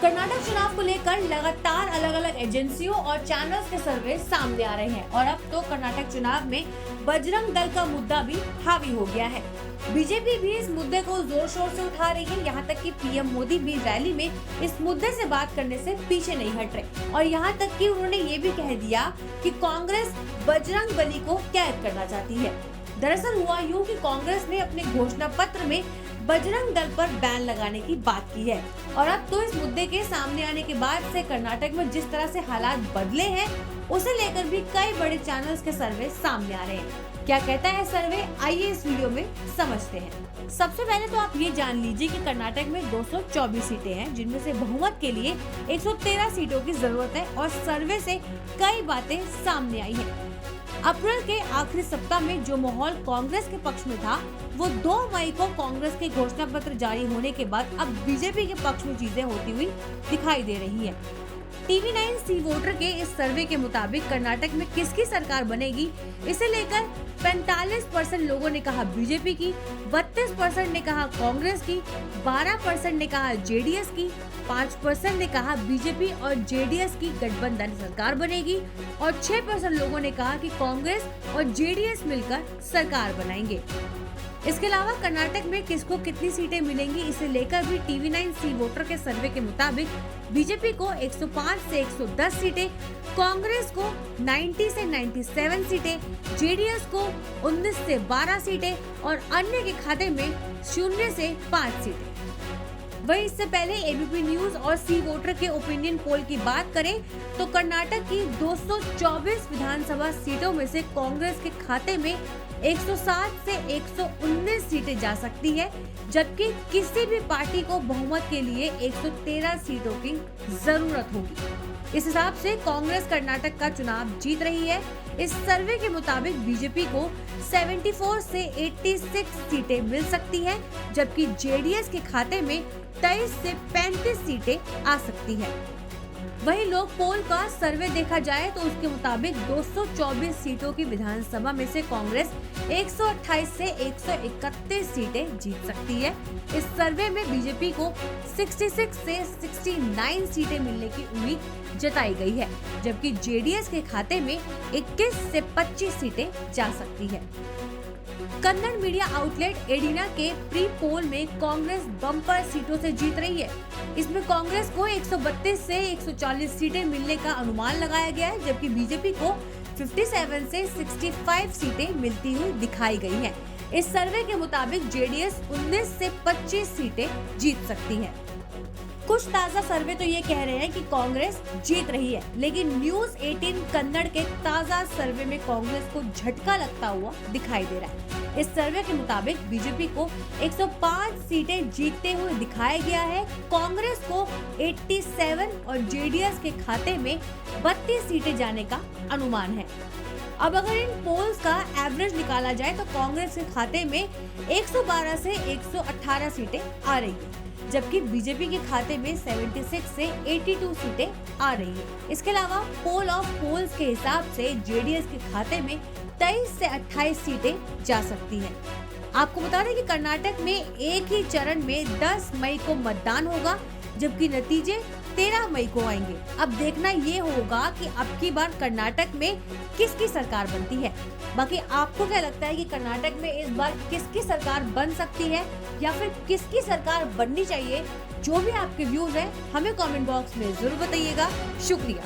कर्नाटक चुनाव को लेकर लगातार अलग अलग एजेंसियों और चैनल्स के सर्वे सामने आ रहे हैं और अब तो कर्नाटक चुनाव में बजरंग दल का मुद्दा भी हावी हो गया है। बीजेपी भी इस मुद्दे को जोर शोर से उठा रही है। यहाँ तक कि पीएम मोदी भी रैली में इस मुद्दे से बात करने से पीछे नहीं हट रहे और यहाँ तक कि उन्होंने ये भी कह दिया कि कांग्रेस बजरंग बली को कैद करना चाहती है। दरअसल हुआ यूं कि कांग्रेस ने अपने घोषणा पत्र में बजरंग दल पर बैन लगाने की बात की है और अब तो इस मुद्दे के सामने आने के बाद से कर्नाटक में जिस तरह से हालात बदले हैं उसे लेकर भी कई बड़े चैनल्स के सर्वे सामने आ रहे हैं। क्या कहता है सर्वे, आइए इस वीडियो में समझते हैं। सबसे पहले तो आप ये जान लीजिए कि कर्नाटक में 224 सीटें हैं जिनमें से बहुमत के लिए 113 सीटों की जरूरत है और सर्वे से कई बातें सामने आई हैं। अप्रैल के आखिरी सप्ताह में जो माहौल कांग्रेस के पक्ष में था वो 2 मई को कांग्रेस के घोषणा पत्र जारी होने के बाद अब बीजेपी के पक्ष में चीजें होती हुई दिखाई दे रही है। TV9 सी वोटर के इस सर्वे के मुताबिक कर्नाटक में किसकी सरकार बनेगी इसे लेकर 45% लोगों ने कहा बीजेपी की, 32% ने कहा कांग्रेस की, 12% ने कहा जेडीएस की, 5% ने कहा बीजेपी और जेडीएस की गठबंधन सरकार बनेगी और 6% लोगों ने कहा कि कांग्रेस और जेडीएस मिलकर सरकार बनाएंगे। इसके अलावा कर्नाटक में किसको कितनी सीटें मिलेंगी इसे लेकर भी TV9 सी वोटर के सर्वे के मुताबिक बीजेपी को 105 से 110 सीटें, कांग्रेस को 90 से 97 सीटें, जेडीएस को 19 से 12 सीटें और अन्य के खाते में 0 से 5 सीटें। वहीं इससे पहले एबीपी न्यूज और सी वोटर के ओपिनियन पोल की बात करें तो कर्नाटक की 224 विधानसभा सीटों में से कांग्रेस के खाते में 107 से 119 सीटें जा सकती है, जबकि किसी भी पार्टी को बहुमत के लिए 113 सीटों की जरूरत होगी। इस हिसाब से कांग्रेस कर्नाटक का चुनाव जीत रही है। इस सर्वे के मुताबिक बीजेपी को 74 से 86 सीटें मिल सकती हैं, जबकि जेडीएस के खाते में 23 से 35 सीटें आ सकती हैं। वहीं लोक पोल का सर्वे देखा जाए तो उसके मुताबिक 224 सीटों की विधानसभा में से कांग्रेस 128 से 131 सीटें जीत सकती है। इस सर्वे में बीजेपी को 66 से 69 सीटें मिलने की उम्मीद जताई गई है, जबकि जेडीएस के खाते में 21 से 25 सीटें जा सकती है। कन्नड़ मीडिया आउटलेट एडिना के प्री पोल में कांग्रेस बम्पर सीटों से जीत रही है। इसमें कांग्रेस को 132 से 140 सीटें मिलने का अनुमान लगाया गया है, जबकि बीजेपी को 57 से 65 सीटें मिलती हुई दिखाई गई हैं। इस सर्वे के मुताबिक जेडीएस 19 से 25 सीटें जीत सकती है। कुछ ताजा सर्वे तो ये कह रहे हैं कि कांग्रेस जीत रही है, लेकिन न्यूज 18 कन्नड़ के ताजा सर्वे में कांग्रेस को झटका लगता हुआ दिखाई दे रहा है। इस सर्वे के मुताबिक बीजेपी को 105 सीटें जीतते हुए दिखाया गया है, कांग्रेस को 87 और जेडीएस के खाते में 32 सीटें जाने का अनुमान है। अब अगर इन पोल्स का एवरेज निकाला जाए तो कांग्रेस के खाते में 112 से 118 सीटें आ रही है, जबकि बीजेपी के खाते में 76 से 82 सीटें आ रही है। इसके अलावा पोल ऑफ पोल्स के हिसाब से जेडीएस के खाते में 23 से 28 सीटें जा सकती हैं। आपको बता दें कि कर्नाटक में एक ही चरण में 10 मई को मतदान होगा, जबकि नतीजे 13 मई को आएंगे। अब देखना ये होगा कि अब की बार कर्नाटक में किसकी सरकार बनती है। बाकी आपको क्या लगता है कि कर्नाटक में इस बार किसकी सरकार बन सकती है या फिर किसकी सरकार बननी चाहिए? जो भी आपके व्यूज हैं हमें कमेंट बॉक्स में जरूर बताइएगा। शुक्रिया।